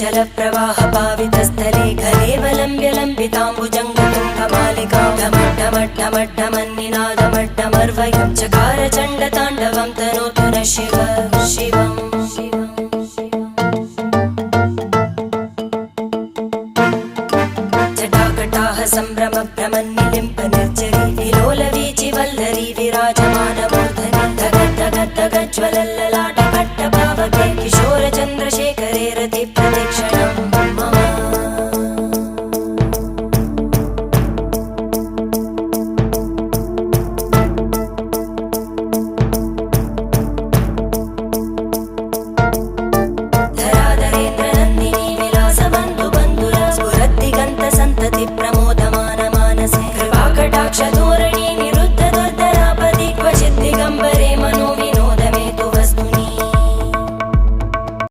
जलप्रवाह पावितस्थले खलेवलम्ब्य लम्बिताम्बुजङ्गतुङ्गमालिकां ढमड्ढमड्ढमड्ढमन्निनादमड्ढमर्वयं चकार चण्डताण्डवं तनोतु नः शिव शिवम् जटाकटाः सम्भ्रमभ्रमन्निलिम्प निर्जरी विलोलवीचि वल्लरी विराजमानमूर्धनि धगद्धगद्धगज्ज्वलल्ललाटकट्टपावके किशोरचन्द्र